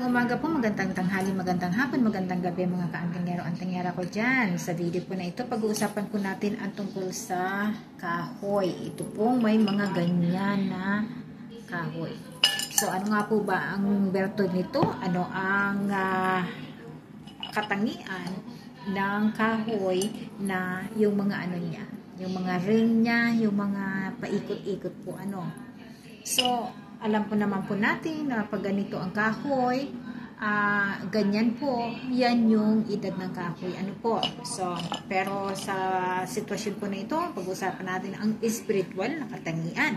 Umaga po, magandang tanghali, magandang hapon, magandang gabi mga ka-antingero-antingera ko dyan. Sa video po na ito, pag-uusapan po natin ang tungkol sa kahoy. Ito pong may mga ganyan na kahoy. So, ano nga po ba ang bertod nito? Ano ang katangian ng kahoy na yung mga ano niya? Yung mga ring niya, yung mga paikot-ikot po ano. So, alam po naman po natin na pag ganito ang kahoy, ganyan po, yan yung edad ng kahoy. Ano po? So, pero sa sitwasyon po na ito, pag-usapan natin ang spiritual na katangian.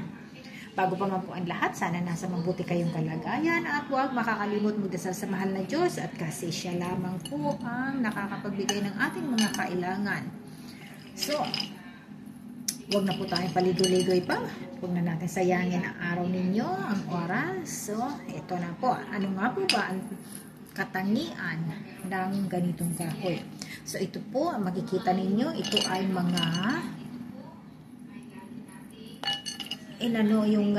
Bago pa man po ang lahat, sana nasa mabuti kayong kalagayan at huwag makakalimot magdasal sa mahal na Diyos at kasi siya lamang po ang nakakapagbigay ng ating mga kailangan. So, huwag na po tayong paligoy-ligoy pa. Huwag na natin sayangin ang araw ninyo, ang oras. So, ito na po. Ano nga po ba ang katangian ng ganitong kahoy? So, ito po, makikita ninyo, ito ay mga yung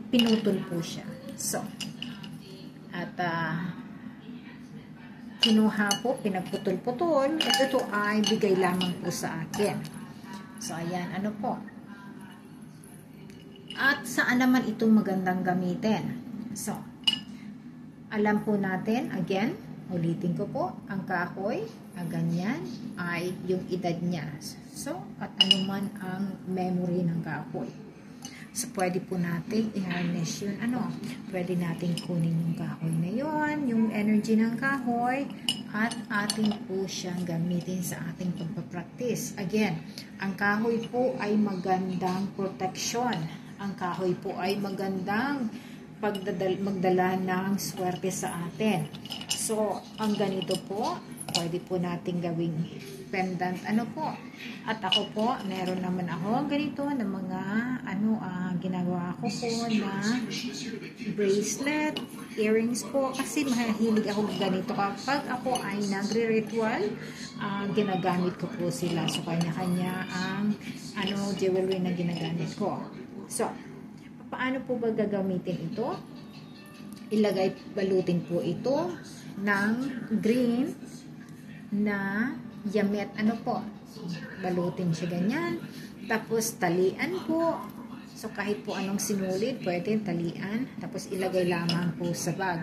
pinutol po siya. So, at kinuha po, pinagputol-putol. At ito ay bigay lamang po sa akin. So, ayan, ano po. At saan naman itong magandang gamitin? So, alam po natin, again, ulitin ko po, ang kahoy, ganyan, ay yung edad niya. So, at anuman ang memory ng kahoy. So, pwede po natin i-harness yun, pwede natin kunin yung kahoy na yun, yung energy ng kahoy, at ating po siyang gamitin sa ating pagpapractice. Again, ang kahoy po ay magandang protection. Ang kahoy po ay magandang magdala ng swerte sa atin. So, ang ganito po, pwede po natin gawing pendant, At ako po, meron naman ako ganito na mga, ginagawa ko po na bracelet, earrings po, kasi mahilig ako ganito. Kapag ako ay nagre-ritual, ginagamit ko po sila. So, kanya-kanya ang, jewelry na ginagamit ko. So, paano po ba gagamitin ito? Balutin po ito ng green na yamet, balutin siya ganyan, tapos talian po. So, kahit po anong sinulid, pwede talian, tapos ilagay lamang po sa bag.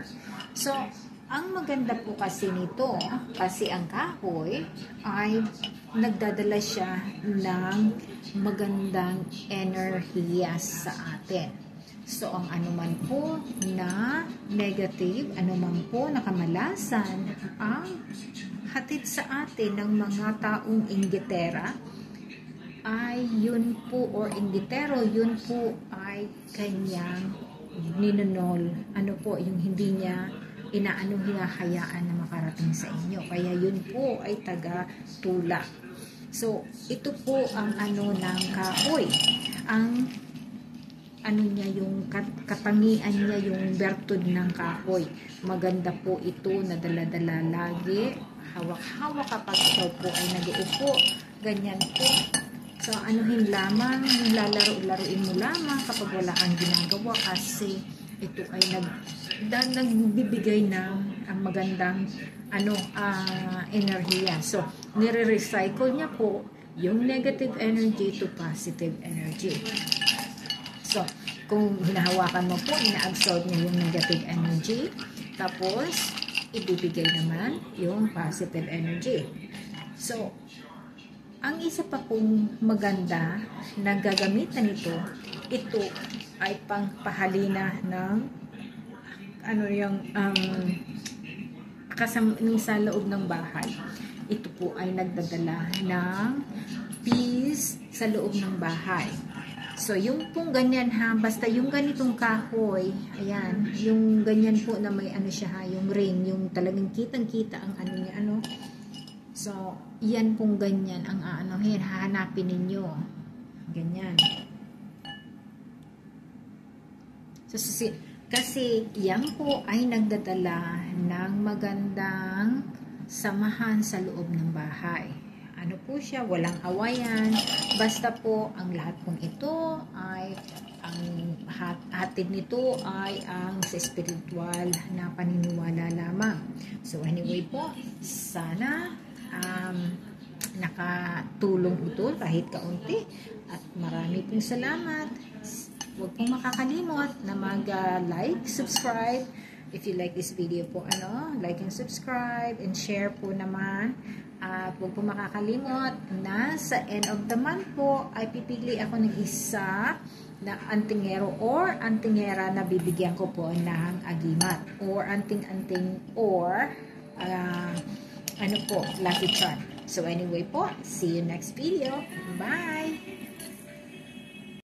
So, ang maganda po kasi nito, kasi ang kahoy ay nagdadala siya ng magandang enerhiya sa atin. So, ang anuman po na negative, anuman po na kamalasan ang hatid sa atin ng mga taong inggitera, ay yun po, or inggitero, yun po ay kanyang ninonol. Yung hindi niya hinahayaan na makarating sa inyo. Kaya yun po ay taga-tula. So, ito po ang ng kahoy. Ang niya, yung katangian niya, yung bertud ng kahoy. Maganda po ito na dala-dala lagi. Hawak-hawak kapag ikaw po ay nag-uupo. Ganyan po. So, lamang, lalaro-laruin mo lamang kapag wala kang ginagawa kasi ito ay nagbibigay ng magandang enerhiya. So, nire-recycle niya po yung negative energy to positive energy. So, kung hinahawakan mo po, ina-absorb niya yung negative energy, tapos ibibigay naman yung positive energy. So, ang isa pa pong maganda na gagamitan ito ay pangpahalina ng sa loob ng bahay. Ito po ay nagdadala ng peace sa loob ng bahay. So, yung pong ganyan basta yung ganitong kahoy, ayan, yung ganyan po na may yung ring, yung talagang kitang-kita ang niya, So, yan pong ganyan ang hahanapin ninyo. Ganyan. So, kasi yan po ay nagdadala ng magandang samahan sa loob ng bahay. Ano po siya, walang awayan. Basta po, ang lahat pong ito ay ang hatid nito ay ang sa spiritual na paniniwala lamang. So anyway po, sana nakatulong ito kahit kaunti, at marami pong salamat. Huwag pong makakalimot na mag-like, subscribe. If you like this video po, like and subscribe and share po naman. At huwag po makakalimot na sa end of the month po ay pipili ako ng isa na antingero or antingera na bibigyan ko po ng agimat or anting-anting or lucky charm. So anyway po, see you next video. Bye!